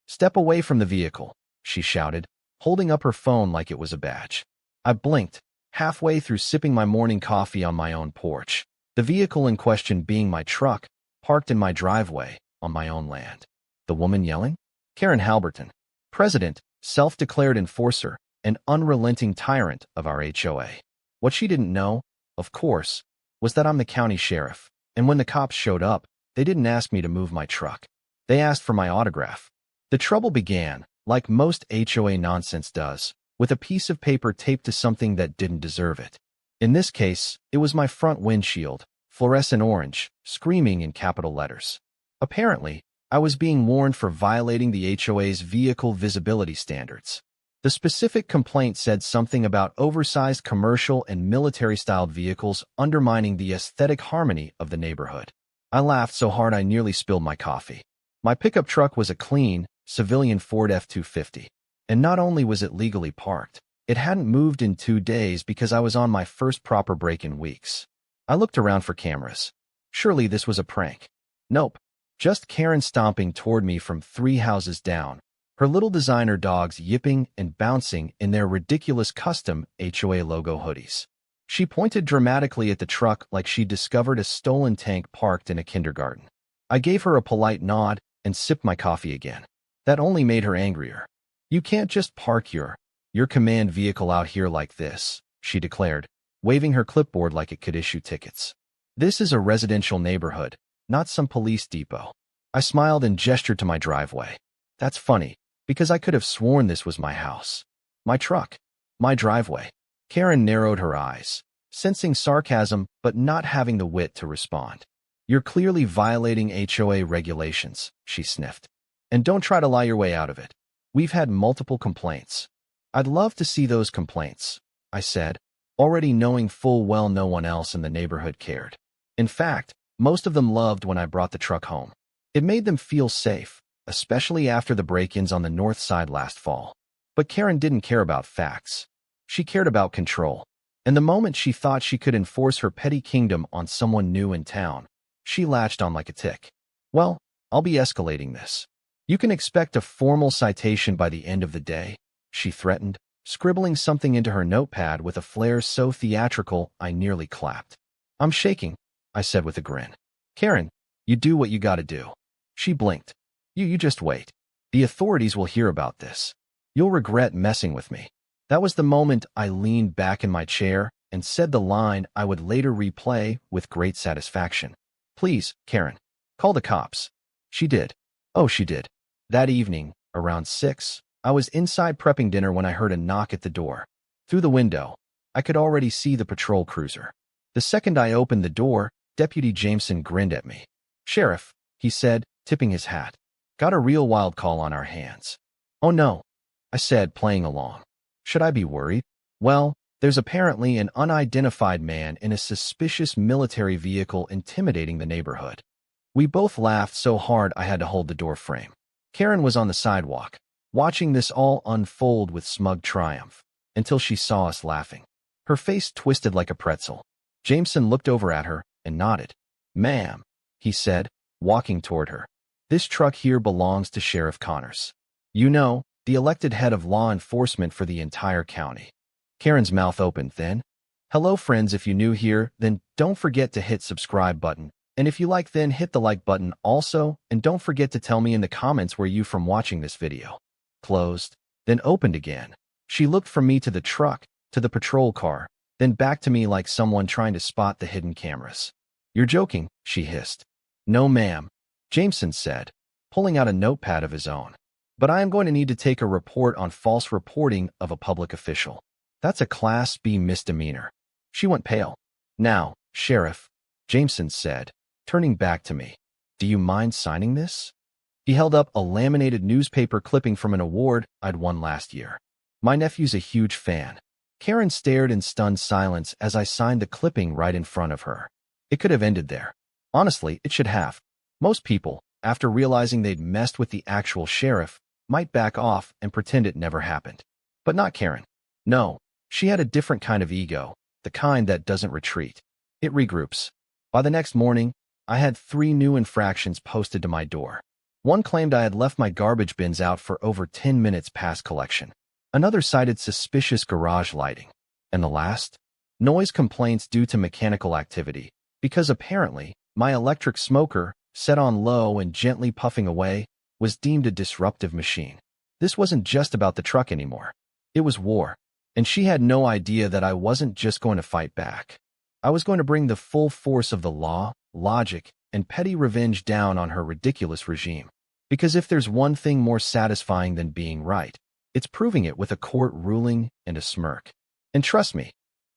"Step away from the vehicle," she shouted, holding up her phone like it was a badge. I blinked, halfway through sipping my morning coffee on my own porch, the vehicle in question being my truck, parked in my driveway, on my own land. The woman yelling? Karen Halberton, president, self-declared enforcer, and unrelenting tyrant of our HOA. What she didn't know, of course, was that I'm the county sheriff, and when the cops showed up, they didn't ask me to move my truck. They asked for my autograph. The trouble began, like most HOA nonsense does, with a piece of paper taped to something that didn't deserve it. In this case, it was my front windshield, fluorescent orange, screaming in capital letters. Apparently, I was being warned for violating the HOA's vehicle visibility standards. The specific complaint said something about oversized commercial and military-styled vehicles undermining the aesthetic harmony of the neighborhood. I laughed so hard I nearly spilled my coffee. My pickup truck was a clean, civilian Ford F-250. And not only was it legally parked, it hadn't moved in 2 days because I was on my first proper break in weeks. I looked around for cameras. Surely this was a prank. Nope. Just Karen stomping toward me from 3 houses down, her little designer dogs yipping and bouncing in their ridiculous custom HOA logo hoodies. She pointed dramatically at the truck like she'd discovered a stolen tank parked in a kindergarten. I gave her a polite nod and sipped my coffee again. That only made her angrier. "You can't just park your command vehicle out here like this," she declared, waving her clipboard like it could issue tickets. "This is a residential neighborhood, not some police depot." I smiled and gestured to my driveway. That's funny, because I could have sworn this was my house. My truck. My driveway. Karen narrowed her eyes, sensing sarcasm but not having the wit to respond. "You're clearly violating HOA regulations," she sniffed. "And don't try to lie your way out of it. We've had multiple complaints." "I'd love to see those complaints," I said, already knowing full well no one else in the neighborhood cared. In fact, most of them loved when I brought the truck home. It made them feel safe, especially after the break-ins on the north side last fall. But Karen didn't care about facts. She cared about control. And the moment she thought she could enforce her petty kingdom on someone new in town, she latched on like a tick. "Well, I'll be escalating this. You can expect a formal citation by the end of the day," she threatened, scribbling something into her notepad with a flair so theatrical I nearly clapped. "I'm shaking," I said with a grin. "Karen, you do what you gotta do." She blinked. You just wait. The authorities will hear about this. You'll regret messing with me." That was the moment I leaned back in my chair and said the line I would later replay with great satisfaction. "Please, Karen, call the cops." She did. Oh, she did. That evening, around 6, I was inside prepping dinner when I heard a knock at the door. Through the window, I could already see the patrol cruiser. The second I opened the door, Deputy Jameson grinned at me. "Sheriff," he said, tipping his hat. "Got a real wild call on our hands." "Oh no," I said, playing along. Should I be worried? Well, there's apparently an unidentified man in a suspicious military vehicle intimidating the neighborhood. We both laughed so hard I had to hold the door frame. Karen was on the sidewalk, watching this all unfold with smug triumph, until she saw us laughing. Her face twisted like a pretzel. Jameson looked over at her and nodded. "Ma'am," he said, walking toward her. "This truck here belongs to Sheriff Connors. You know, the elected head of law enforcement for the entire county." Karen's mouth opened then. "Hello friends, if you're new here, then don't forget to hit subscribe button. And if you like, then hit the like button also, and don't forget to tell me in the comments where you from watching this video." Closed, then opened again. She looked from me to the truck, to the patrol car, then back to me like someone trying to spot the hidden cameras. "You're joking," she hissed. "No ma'am," Jameson said, pulling out a notepad of his own. "But I am going to need to take a report on false reporting of a public official. That's a Class B misdemeanor." She went pale. "Now, Sheriff," Jameson said, turning back to me, "do you mind signing this?" He held up a laminated newspaper clipping from an award I'd won last year. "My nephew's a huge fan." Karen stared in stunned silence as I signed the clipping right in front of her. It could have ended there. Honestly, it should have. Most people, after realizing they'd messed with the actual sheriff, might back off and pretend it never happened. But not Karen. No, she had a different kind of ego, the kind that doesn't retreat. It regroups. By the next morning, I had 3 new infractions posted to my door. One claimed I had left my garbage bins out for over 10 minutes past collection. Another cited suspicious garage lighting. And the last? Noise complaints due to mechanical activity, because apparently my electric smoker, set on low and gently puffing away, was deemed a disruptive machine. This wasn't just about the truck anymore. It was war, and she had no idea that I wasn't just going to fight back. I was going to bring the full force of the law, logic, and petty revenge down on her ridiculous regime. Because if there's one thing more satisfying than being right, it's proving it with a court ruling and a smirk. And trust me,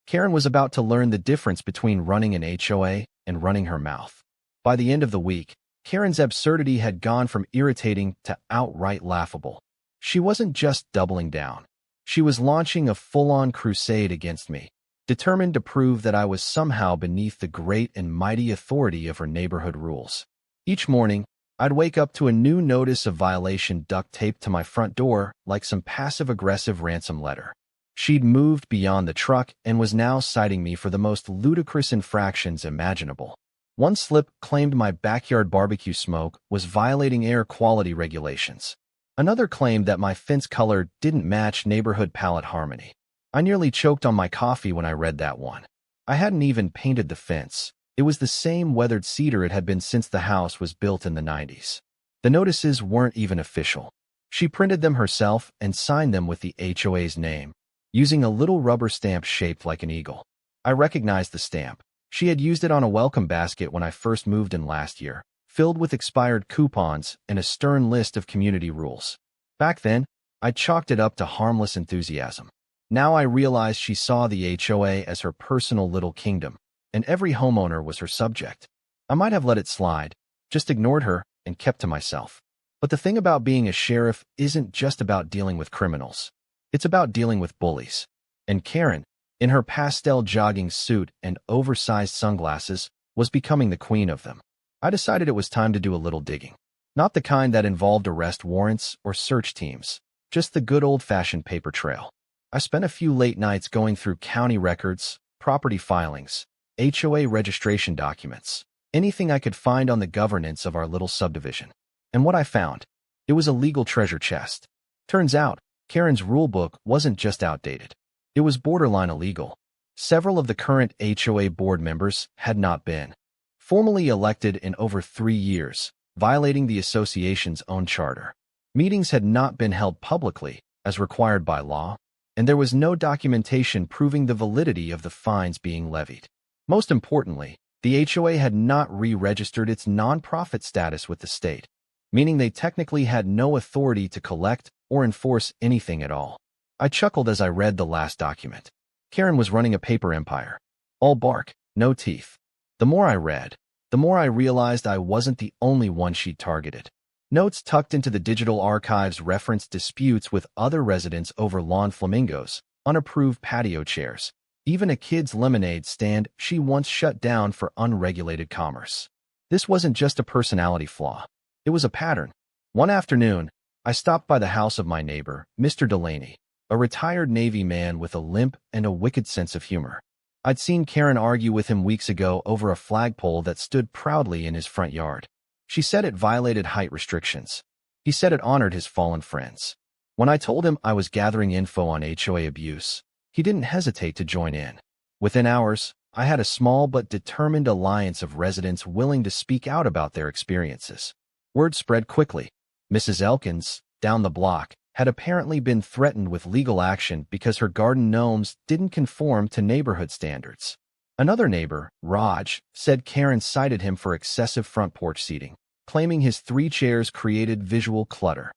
Karen was about to learn the difference between running an HOA and running her mouth. By the end of the week, Karen's absurdity had gone from irritating to outright laughable. She wasn't just doubling down. She was launching a full-on crusade against me, determined to prove that I was somehow beneath the great and mighty authority of her neighborhood rules. Each morning, I'd wake up to a new notice of violation duct taped to my front door like some passive-aggressive ransom letter. She'd moved beyond the truck and was now citing me for the most ludicrous infractions imaginable. One slip claimed my backyard barbecue smoke was violating air quality regulations. Another claimed that my fence color didn't match neighborhood palette harmony. I nearly choked on my coffee when I read that one. I hadn't even painted the fence. It was the same weathered cedar it had been since the house was built in the 90s. The notices weren't even official. She printed them herself and signed them with the HOA's name, using a little rubber stamp shaped like an eagle. I recognized the stamp. She had used it on a welcome basket when I first moved in last year, filled with expired coupons and a stern list of community rules. Back then, I chalked it up to harmless enthusiasm. Now I realized she saw the HOA as her personal little kingdom, and every homeowner was her subject. I might have let it slide, just ignored her, and kept to myself. But the thing about being a sheriff isn't just about dealing with criminals. It's about dealing with bullies. And Karen, in her pastel jogging suit and oversized sunglasses, was becoming the queen of them. I decided it was time to do a little digging. Not the kind that involved arrest warrants or search teams, just the good old-fashioned paper trail. I spent a few late nights going through county records, property filings, HOA registration documents, anything I could find on the governance of our little subdivision. And what I found? It was a legal treasure chest. Turns out, Karen's rulebook wasn't just outdated. It was borderline illegal. Several of the current HOA board members had not been formally elected in over 3 years, violating the association's own charter. Meetings had not been held publicly, as required by law, and there was no documentation proving the validity of the fines being levied. Most importantly, the HOA had not re-registered its nonprofit status with the state, meaning they technically had no authority to collect or enforce anything at all. I chuckled as I read the last document. Karen was running a paper empire. All bark, no teeth. The more I read, the more I realized I wasn't the only one she'd targeted. Notes tucked into the digital archives referenced disputes with other residents over lawn flamingos, unapproved patio chairs, even a kid's lemonade stand she once shut down for unregulated commerce. This wasn't just a personality flaw. It was a pattern. One afternoon, I stopped by the house of my neighbor, Mr. Delaney, a retired Navy man with a limp and a wicked sense of humor. I'd seen Karen argue with him weeks ago over a flagpole that stood proudly in his front yard. She said it violated height restrictions. He said it honored his fallen friends. When I told him I was gathering info on HOA abuse, he didn't hesitate to join in. Within hours, I had a small but determined alliance of residents willing to speak out about their experiences. Word spread quickly. Mrs. Elkins, down the block, had apparently been threatened with legal action because her garden gnomes didn't conform to neighborhood standards. Another neighbor, Raj, said Karen cited him for excessive front porch seating, claiming his 3 chairs created visual clutter.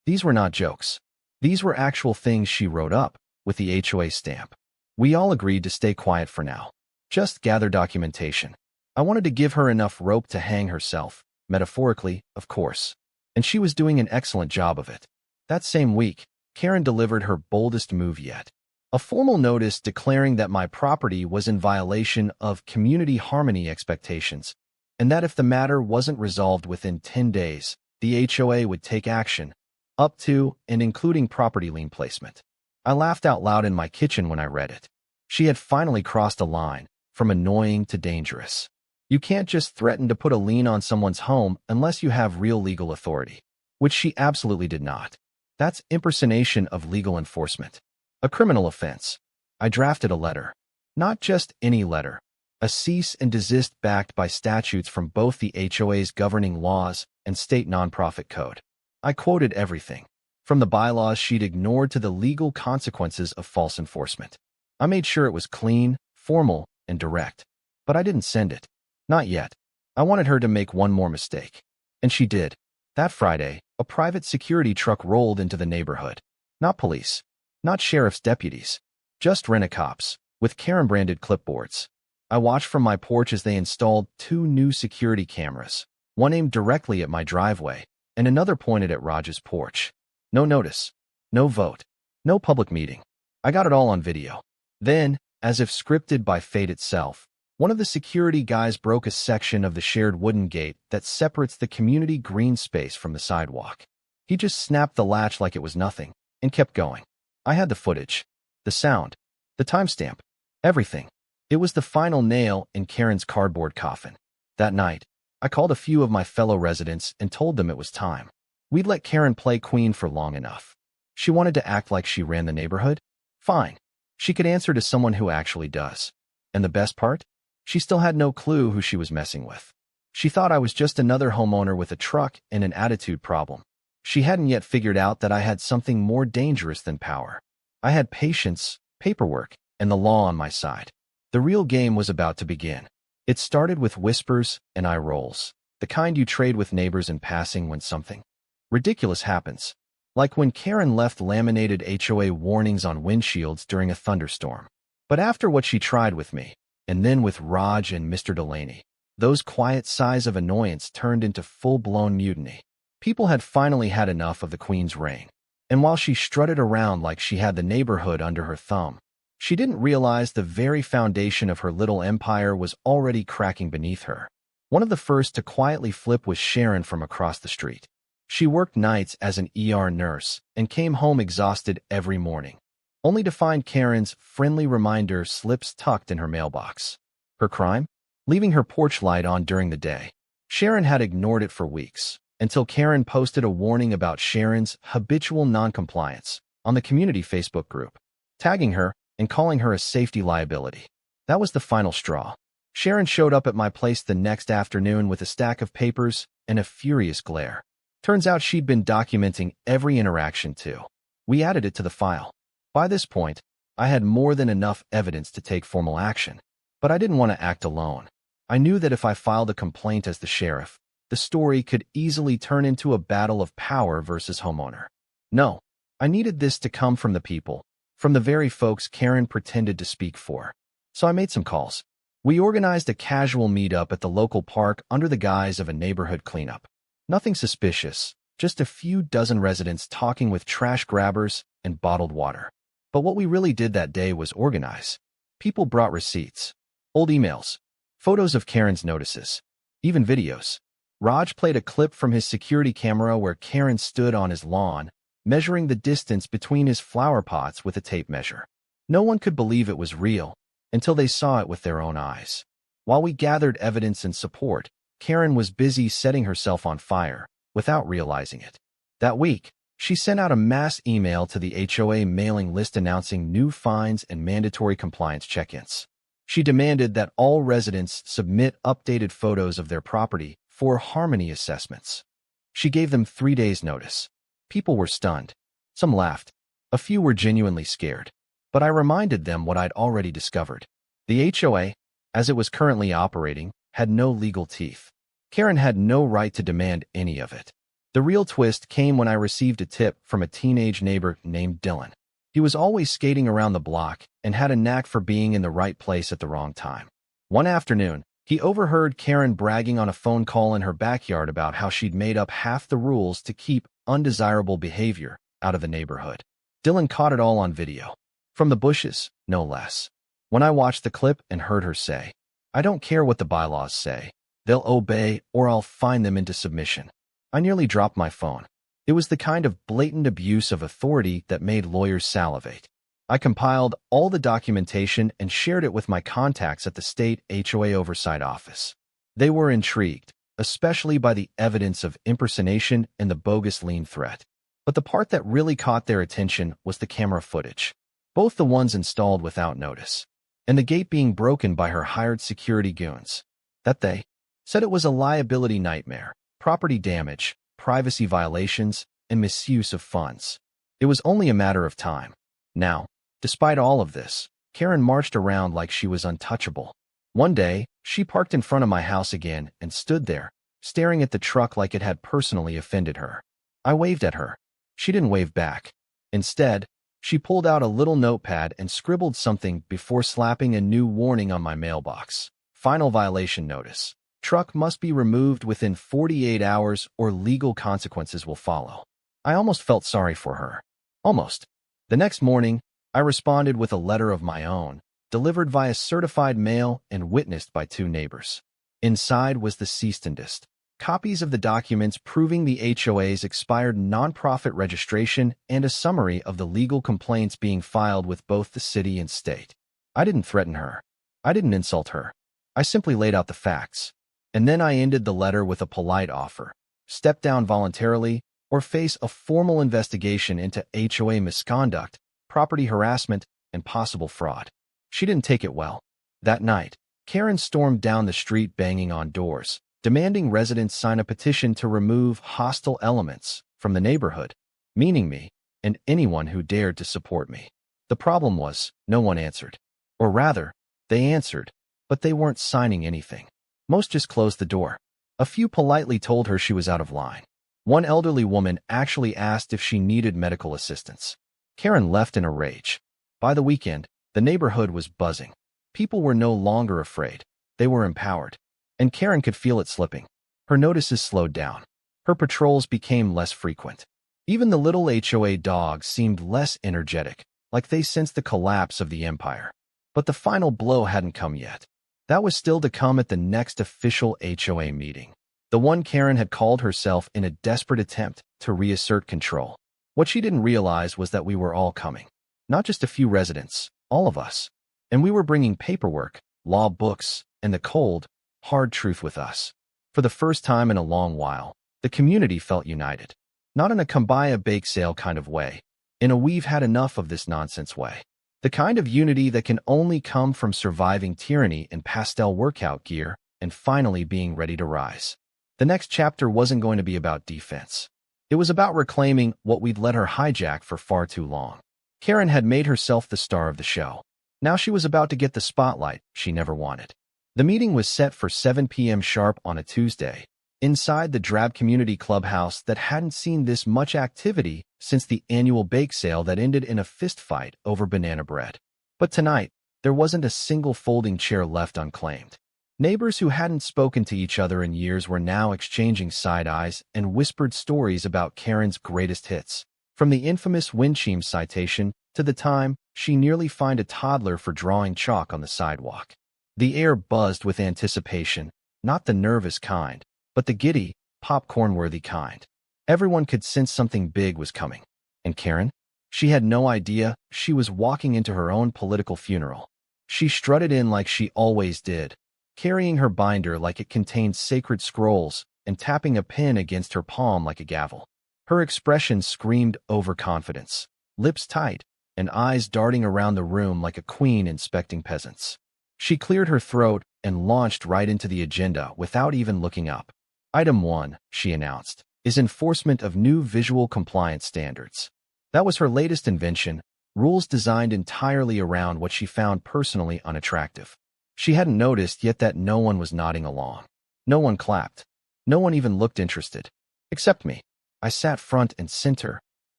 These were not jokes. These were actual things she wrote up, with the HOA stamp. We all agreed to stay quiet for now. Just gather documentation. I wanted to give her enough rope to hang herself, metaphorically, of course. And she was doing an excellent job of it. That same week, Karen delivered her boldest move yet. A formal notice declaring that my property was in violation of community harmony expectations, and that if the matter wasn't resolved within 10 days, the HOA would take action, up to and including property lien placement. I laughed out loud in my kitchen when I read it. She had finally crossed a line, from annoying to dangerous. You can't just threaten to put a lien on someone's home unless you have real legal authority, which she absolutely did not. That's impersonation of legal enforcement, a criminal offense. I drafted a letter. Not just any letter. A cease and desist backed by statutes from both the HOA's governing laws and state nonprofit code. I quoted everything, from the bylaws she'd ignored to the legal consequences of false enforcement. I made sure it was clean, formal, and direct. But I didn't send it. Not yet. I wanted her to make one more mistake. And she did. That Friday, a private security truck rolled into the neighborhood. Not police. Not sheriff's deputies. Just rent-a-cops, with Karen-branded clipboards. I watched from my porch as they installed 2 new security cameras, one aimed directly at my driveway, and another pointed at Raj's porch. No notice. No vote. No public meeting. I got it all on video. Then, as if scripted by fate itself, one of the security guys broke a section of the shared wooden gate that separates the community green space from the sidewalk. He just snapped the latch like it was nothing, and kept going. I had the footage, the sound, the timestamp, everything. It was the final nail in Karen's cardboard coffin. That night, I called a few of my fellow residents and told them it was time. We'd let Karen play queen for long enough. She wanted to act like she ran the neighborhood? Fine. She could answer to someone who actually does. And the best part? She still had no clue who she was messing with. She thought I was just another homeowner with a truck and an attitude problem. She hadn't yet figured out that I had something more dangerous than power. I had patience, paperwork, and the law on my side. The real game was about to begin. It started with whispers and eye rolls, the kind you trade with neighbors in passing when something ridiculous happens. Like when Karen left laminated HOA warnings on windshields during a thunderstorm. But after what she tried with me, and then with Raj and Mr. Delaney, those quiet sighs of annoyance turned into full-blown mutiny. People had finally had enough of the Queen's reign. And while she strutted around like she had the neighborhood under her thumb, she didn't realize the very foundation of her little empire was already cracking beneath her. One of the first to quietly flip was Sharon from across the street. She worked nights as an ER nurse and came home exhausted every morning, only to find Karen's friendly reminder slips tucked in her mailbox. Her crime? Leaving her porch light on during the day. Sharon had ignored it for weeks, until Karen posted a warning about Sharon's habitual noncompliance on the community Facebook group, tagging her and calling her a safety liability. That was the final straw. Sharon showed up at my place the next afternoon with a stack of papers and a furious glare. Turns out she'd been documenting every interaction too. We added it to the file. By this point, I had more than enough evidence to take formal action, but I didn't want to act alone. I knew that if I filed a complaint as the sheriff, the story could easily turn into a battle of power versus homeowner. No, I needed this to come from the people, from the very folks Karen pretended to speak for. So I made some calls. We organized a casual meetup at the local park under the guise of a neighborhood cleanup. Nothing suspicious, just a few dozen residents talking with trash grabbers and bottled water. But what we really did that day was organize. People brought receipts, old emails, photos of Karen's notices, even videos. Raj played a clip from his security camera where Karen stood on his lawn, measuring the distance between his flower pots with a tape measure. No one could believe it was real until they saw it with their own eyes. While we gathered evidence and support, Karen was busy setting herself on fire without realizing it. That week, she sent out a mass email to the HOA mailing list announcing new fines and mandatory compliance check-ins. She demanded that all residents submit updated photos of their property for harmony assessments. She gave them 3 days' notice. People were stunned. Some laughed. A few were genuinely scared. But I reminded them what I'd already discovered. The HOA, as it was currently operating, had no legal teeth. Karen had no right to demand any of it. The real twist came when I received a tip from a teenage neighbor named Dylan. He was always skating around the block and had a knack for being in the right place at the wrong time. One afternoon, he overheard Karen bragging on a phone call in her backyard about how she'd made up half the rules to keep undesirable behavior out of the neighborhood. Dylan caught it all on video. From the bushes, no less. When I watched the clip and heard her say, "I don't care what the bylaws say. They'll obey or I'll fine them into submission," I nearly dropped my phone. It was the kind of blatant abuse of authority that made lawyers salivate. I compiled all the documentation and shared it with my contacts at the state HOA Oversight Office. They were intrigued, especially by the evidence of impersonation and the bogus lien threat. But the part that really caught their attention was the camera footage, both the ones installed without notice, and the gate being broken by her hired security goons. That they said it was a liability nightmare, property damage, privacy violations, and misuse of funds. It was only a matter of time. Now, despite all of this, Karen marched around like she was untouchable. One day, she parked in front of my house again and stood there, staring at the truck like it had personally offended her. I waved at her. She didn't wave back. Instead, she pulled out a little notepad and scribbled something before slapping a new warning on my mailbox. Final violation notice. Truck must be removed within 48 hours or legal consequences will follow. I almost felt sorry for her. Almost. The next morning, I responded with a letter of my own, delivered via certified mail and witnessed by 2 neighbors. Inside was the cease and desist. Copies of the documents proving the HOA's expired nonprofit registration and a summary of the legal complaints being filed with both the city and state. I didn't threaten her. I didn't insult her. I simply laid out the facts. And then I ended the letter with a polite offer. Step down voluntarily or face a formal investigation into HOA misconduct, property harassment, and possible fraud. She didn't take it well. That night, Karen stormed down the street banging on doors, demanding residents sign a petition to remove hostile elements from the neighborhood, meaning me and anyone who dared to support me. The problem was, no one answered. Or rather, they answered, but they weren't signing anything. Most just closed the door. A few politely told her she was out of line. One elderly woman actually asked if she needed medical assistance. Karen left in a rage. By the weekend, the neighborhood was buzzing. People were no longer afraid. They were empowered. And Karen could feel it slipping. Her notices slowed down. Her patrols became less frequent. Even the little HOA dogs seemed less energetic, like they sensed the collapse of the empire. But the final blow hadn't come yet. That was still to come at the next official HOA meeting. The one Karen had called herself in a desperate attempt to reassert control. What she didn't realize was that we were all coming. Not just a few residents, all of us. And we were bringing paperwork, law books, and the cold, hard truth with us. For the first time in a long while, the community felt united. Not in a come-by bake sale kind of way. In a we've had enough of this nonsense way. The kind of unity that can only come from surviving tyranny in pastel workout gear and finally being ready to rise. The next chapter wasn't going to be about defense. It was about reclaiming what we'd let her hijack for far too long. Karen had made herself the star of the show. Now she was about to get the spotlight she never wanted. The meeting was set for 7 p.m. sharp on a Tuesday, inside the drab community clubhouse that hadn't seen this much activity since the annual bake sale that ended in a fistfight over banana bread. But tonight, there wasn't a single folding chair left unclaimed. Neighbors who hadn't spoken to each other in years were now exchanging side eyes and whispered stories about Karen's greatest hits, from the infamous Winchim citation to the time she nearly fined a toddler for drawing chalk on the sidewalk. The air buzzed with anticipation, not the nervous kind, but the giddy, popcorn-worthy kind. Everyone could sense something big was coming. And Karen? She had no idea she was walking into her own political funeral. She strutted in like she always did, carrying her binder like it contained sacred scrolls and tapping a pen against her palm like a gavel. Her expression screamed overconfidence, lips tight, and eyes darting around the room like a queen inspecting peasants. She cleared her throat and launched right into the agenda without even looking up. Item 1, she announced, is enforcement of new visual compliance standards. That was her latest invention, rules designed entirely around what she found personally unattractive. She hadn't noticed yet that no one was nodding along. No one clapped. No one even looked interested. Except me. I sat front and center,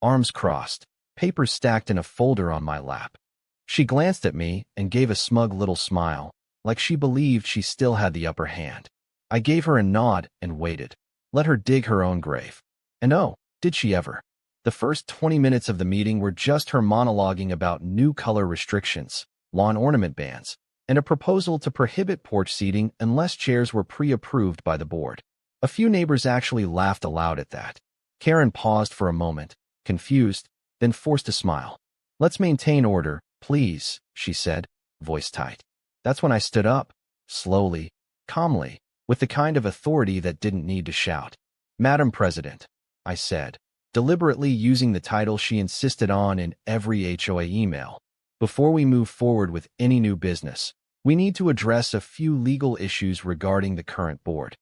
arms crossed, papers stacked in a folder on my lap. She glanced at me and gave a smug little smile, like she believed she still had the upper hand. I gave her a nod and waited. Let her dig her own grave. And oh, did she ever. The first 20 minutes of the meeting were just her monologuing about new color restrictions, lawn ornament bans, and a proposal to prohibit porch seating unless chairs were pre-approved by the board. A few neighbors actually laughed aloud at that. Karen paused for a moment, confused, then forced a smile. "Let's maintain order, please," she said, voice tight. That's when I stood up, slowly, calmly, with the kind of authority that didn't need to shout. "Madam President," I said, deliberately using the title she insisted on in every HOA email. "Before we move forward with any new business, we need to address a few legal issues regarding the current board."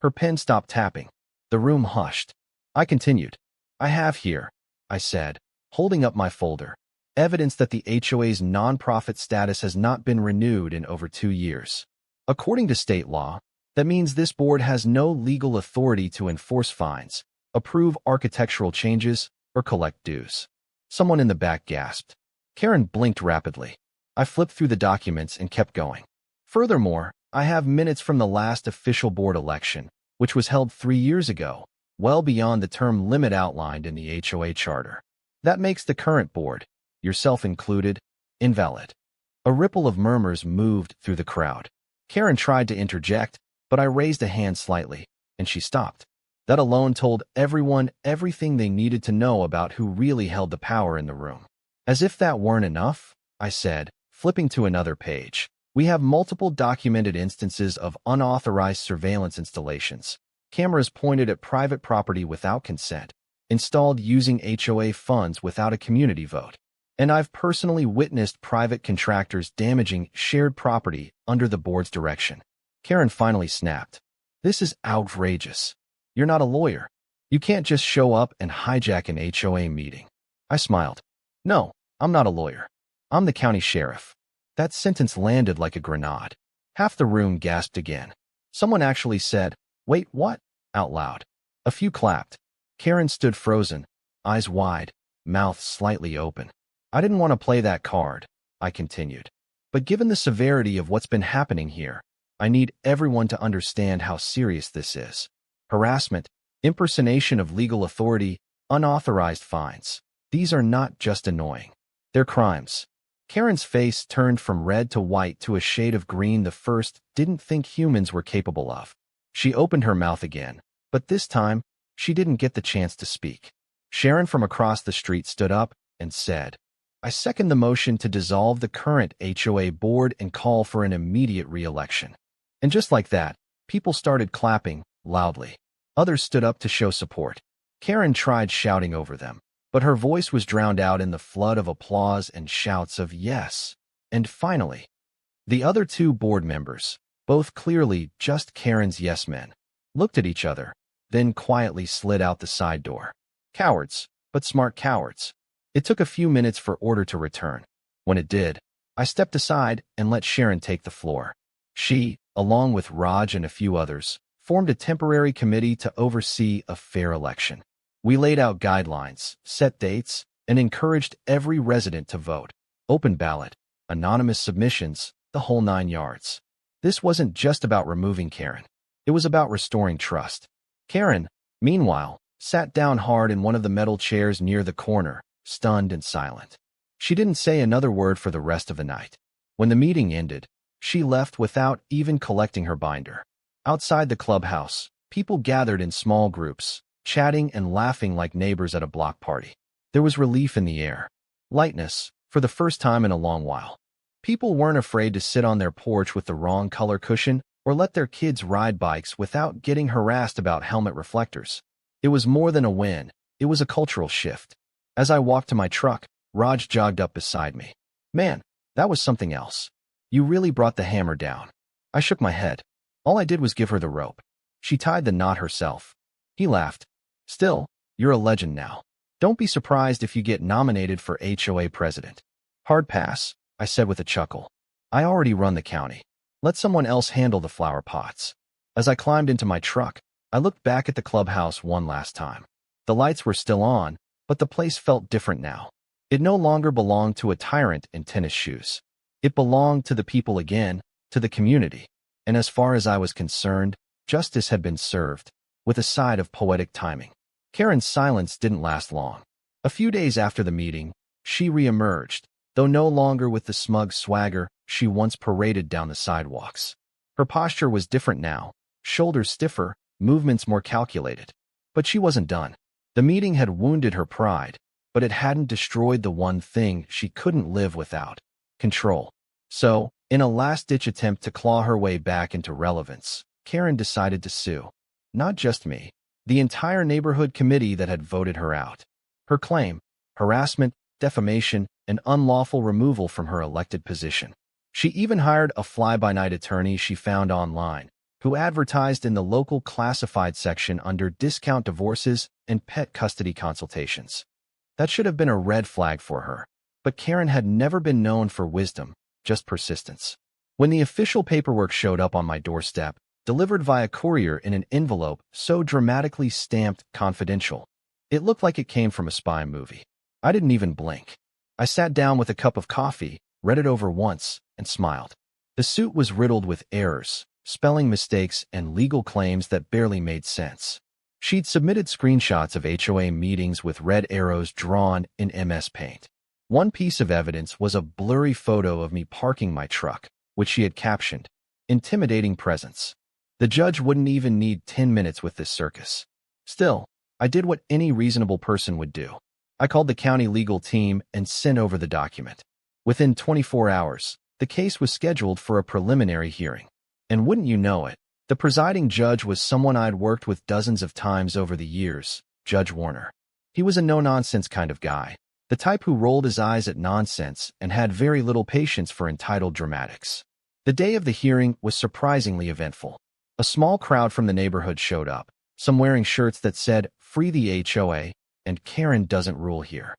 Her pen stopped tapping. The room hushed. I continued. "I have here," I said, holding up my folder, "evidence that the HOA's nonprofit status has not been renewed in over 2 years. According to state law, that means this board has no legal authority to enforce fines, approve architectural changes, or collect dues." Someone in the back gasped. Karen blinked rapidly. I flipped through the documents and kept going. "Furthermore, I have minutes from the last official board election, which was held 3 years ago, well beyond the term limit outlined in the HOA charter. That makes the current board, yourself included, invalid." A ripple of murmurs moved through the crowd. Karen tried to interject, but I raised a hand slightly, and she stopped. That alone told everyone everything they needed to know about who really held the power in the room. As if that weren't enough, I said, flipping to another page, "We have multiple documented instances of unauthorized surveillance installations. Cameras pointed at private property without consent, installed using HOA funds without a community vote. And I've personally witnessed private contractors damaging shared property under the board's direction." Karen finally snapped. "This is outrageous. You're not a lawyer. You can't just show up and hijack an HOA meeting." I smiled. "No, I'm not a lawyer. I'm the county sheriff." That sentence landed like a grenade. Half the room gasped again. Someone actually said, "Wait, what?" out loud. A few clapped. Karen stood frozen, eyes wide, mouth slightly open. "I didn't want to play that card," I continued. "But given the severity of what's been happening here, I need everyone to understand how serious this is. Harassment, impersonation of legal authority, unauthorized fines. These are not just annoying. They're crimes." Karen's face turned from red to white to a shade of green the first didn't think humans were capable of. She opened her mouth again, but this time, she didn't get the chance to speak. Sharon from across the street stood up and said, "I second the motion to dissolve the current HOA board and call for an immediate re-election." And just like that, people started clapping loudly. Others stood up to show support. Karen tried shouting over them, but her voice was drowned out in the flood of applause and shouts of yes. And finally, the other 2 board members, both clearly just Karen's yes men, looked at each other, then quietly slid out the side door. Cowards, but smart cowards. It took a few minutes for order to return. When it did, I stepped aside and let Sharon take the floor. She, along with Raj and a few others, formed a temporary committee to oversee a fair election. We laid out guidelines, set dates, and encouraged every resident to vote. Open ballot, anonymous submissions, the whole 9 yards. This wasn't just about removing Karen. It was about restoring trust. Karen, meanwhile, sat down hard in one of the metal chairs near the corner, stunned and silent. She didn't say another word for the rest of the night. When the meeting ended, she left without even collecting her binder. Outside the clubhouse, people gathered in small groups, chatting and laughing like neighbors at a block party. There was relief in the air. Lightness, for the first time in a long while. People weren't afraid to sit on their porch with the wrong color cushion or let their kids ride bikes without getting harassed about helmet reflectors. It was more than a win. It was a cultural shift. As I walked to my truck, Raj jogged up beside me. "Man, that was something else. You really brought the hammer down." I shook my head. All I did was give her the rope. She tied the knot herself. He laughed. "Still, you're a legend now. Don't be surprised if you get nominated for HOA president." "Hard pass," I said with a chuckle. "I already run the county. Let someone else handle the flower pots." As I climbed into my truck, I looked back at the clubhouse one last time. The lights were still on, but the place felt different now. It no longer belonged to a tyrant in tennis shoes. It belonged to the people again, to the community. And as far as I was concerned, justice had been served, with a side of poetic timing. Karen's silence didn't last long. A few days after the meeting, she reemerged, though no longer with the smug swagger she once paraded down the sidewalks. Her posture was different now, shoulders stiffer, movements more calculated. But she wasn't done. The meeting had wounded her pride, but it hadn't destroyed the one thing she couldn't live without: control. So, in a last-ditch attempt to claw her way back into relevance, Karen decided to sue. Not just me. The entire neighborhood committee that had voted her out. Her claim: harassment, defamation, and unlawful removal from her elected position. She even hired a fly-by-night attorney she found online, who advertised in the local classified section under discount divorces and pet custody consultations. That should have been a red flag for her. But Karen had never been known for wisdom, just persistence. When the official paperwork showed up on my doorstep, delivered via courier in an envelope so dramatically stamped confidential, it looked like it came from a spy movie. I didn't even blink. I sat down with a cup of coffee, read it over once, and smiled. The suit was riddled with errors, spelling mistakes, and legal claims that barely made sense. She'd submitted screenshots of HOA meetings with red arrows drawn in MS Paint. One piece of evidence was a blurry photo of me parking my truck, which she had captioned, "Intimidating presence." The judge wouldn't even need 10 minutes with this circus. Still, I did what any reasonable person would do. I called the county legal team and sent over the document. Within 24 hours, the case was scheduled for a preliminary hearing. And wouldn't you know it, the presiding judge was someone I'd worked with dozens of times over the years, Judge Warner. He was a no-nonsense kind of guy, the type who rolled his eyes at nonsense and had very little patience for entitled dramatics. The day of the hearing was surprisingly eventful. A small crowd from the neighborhood showed up, some wearing shirts that said, "Free the HOA," and "Karen doesn't rule here."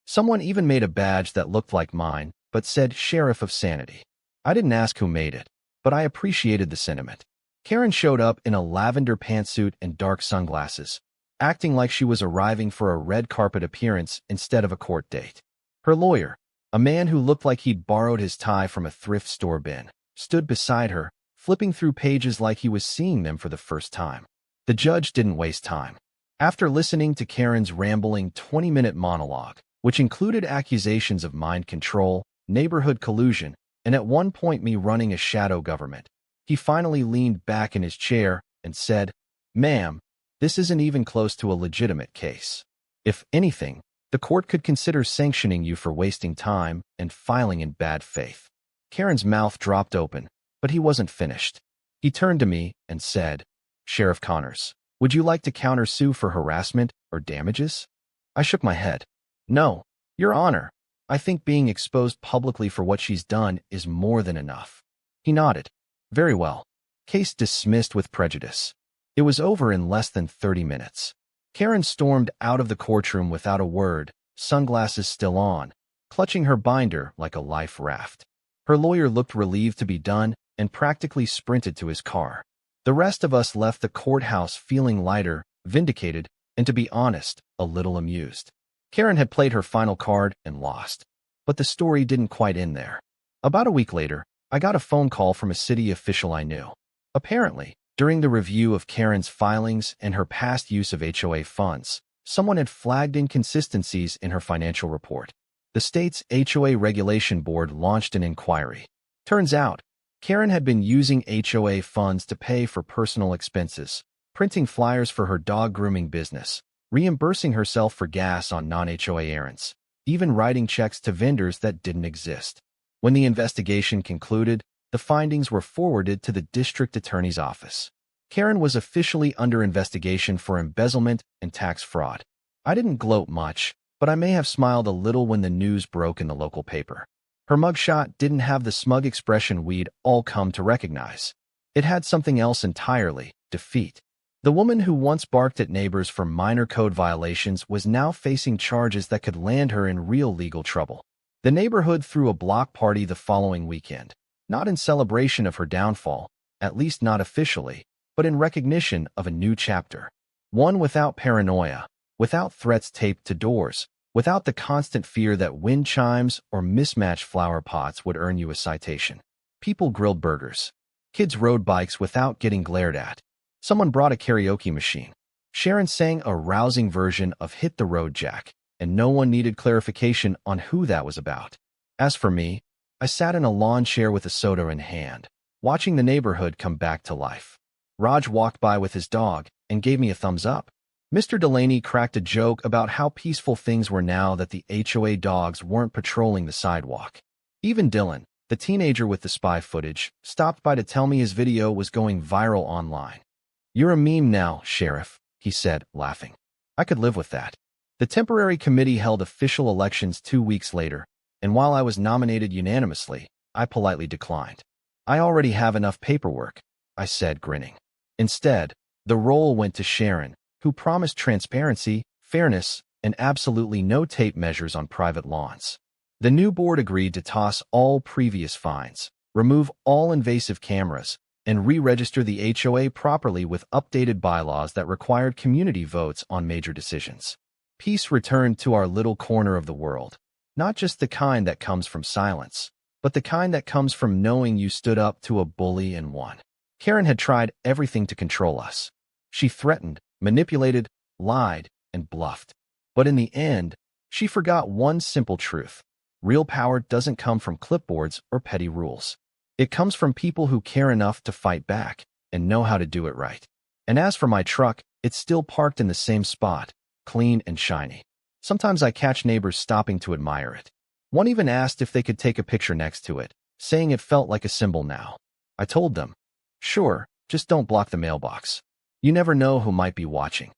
Someone even made a badge that looked like mine, but said "Sheriff of Sanity." I didn't ask who made it, but I appreciated the sentiment. Karen showed up in a lavender pantsuit and dark sunglasses, acting like she was arriving for a red carpet appearance instead of a court date. Her lawyer, a man who looked like he'd borrowed his tie from a thrift store bin, stood beside her, flipping through pages like he was seeing them for the first time. The judge didn't waste time. After listening to Karen's rambling 20-minute monologue, which included accusations of mind control, neighborhood collusion, and at one point me running a shadow government, he finally leaned back in his chair and said, "Ma'am, this isn't even close to a legitimate case. If anything, the court could consider sanctioning you for wasting time and filing in bad faith." Karen's mouth dropped open, but he wasn't finished. He turned to me and said, "Sheriff Connors, would you like to countersue for harassment or damages?" I shook my head. "No, Your Honor. I think being exposed publicly for what she's done is more than enough." He nodded. "Very well. Case dismissed with prejudice." It was over in less than 30 minutes. Karen stormed out of the courtroom without a word, sunglasses still on, clutching her binder like a life raft. Her lawyer looked relieved to be done and practically sprinted to his car. The rest of us left the courthouse feeling lighter, vindicated, and to be honest, a little amused. Karen had played her final card and lost. But the story didn't quite end there. About a week later, I got a phone call from a city official I knew. Apparently, during the review of Karen's filings and her past use of HOA funds, someone had flagged inconsistencies in her financial report. The state's HOA Regulation Board launched an inquiry. Turns out, Karen had been using HOA funds to pay for personal expenses, printing flyers for her dog grooming business, reimbursing herself for gas on non-HOA errands, even writing checks to vendors that didn't exist. When the investigation concluded, the findings were forwarded to the district attorney's office. Karen was officially under investigation for embezzlement and tax fraud. I didn't gloat much, but I may have smiled a little when the news broke in the local paper. Her mugshot didn't have the smug expression we'd all come to recognize. It had something else entirely: defeat. The woman who once barked at neighbors for minor code violations was now facing charges that could land her in real legal trouble. The neighborhood threw a block party the following weekend, not in celebration of her downfall, at least not officially, but in recognition of a new chapter. One without paranoia, without threats taped to doors, without the constant fear that wind chimes or mismatched flower pots would earn you a citation. People grilled burgers. Kids rode bikes without getting glared at. Someone brought a karaoke machine. Sharon sang a rousing version of Hit the Road Jack, and no one needed clarification on who that was about. As for me, I sat in a lawn chair with a soda in hand, watching the neighborhood come back to life. Raj walked by with his dog and gave me a thumbs up. Mr. Delaney cracked a joke about how peaceful things were now that the HOA dogs weren't patrolling the sidewalk. Even Dylan, the The teenager with the spy footage stopped by to tell me his video was going viral online. "You're a meme now, Sheriff," he said, laughing. I could live with that. The temporary committee held official elections 2 weeks later, and while I was nominated unanimously, I politely declined. "I already have enough paperwork," I said, grinning. Instead, the role went to Sharon, who promised transparency, fairness, and absolutely no tape measures on private lawns. The new board agreed to toss all previous fines, remove all invasive cameras, and re-register the HOA properly with updated bylaws that required community votes on major decisions. Peace returned to our little corner of the world, not just the kind that comes from silence, but the kind that comes from knowing you stood up to a bully and won. Karen had tried everything to control us. She threatened, manipulated, lied, and bluffed. But in the end, she forgot one simple truth. Real power doesn't come from clipboards or petty rules. It comes from people who care enough to fight back and know how to do it right. And as for my truck, it's still parked in the same spot, clean and shiny. Sometimes I catch neighbors stopping to admire it. One even asked if they could take a picture next to it, saying it felt like a symbol now. I told them, "Sure, just don't block the mailbox. You never know who might be watching."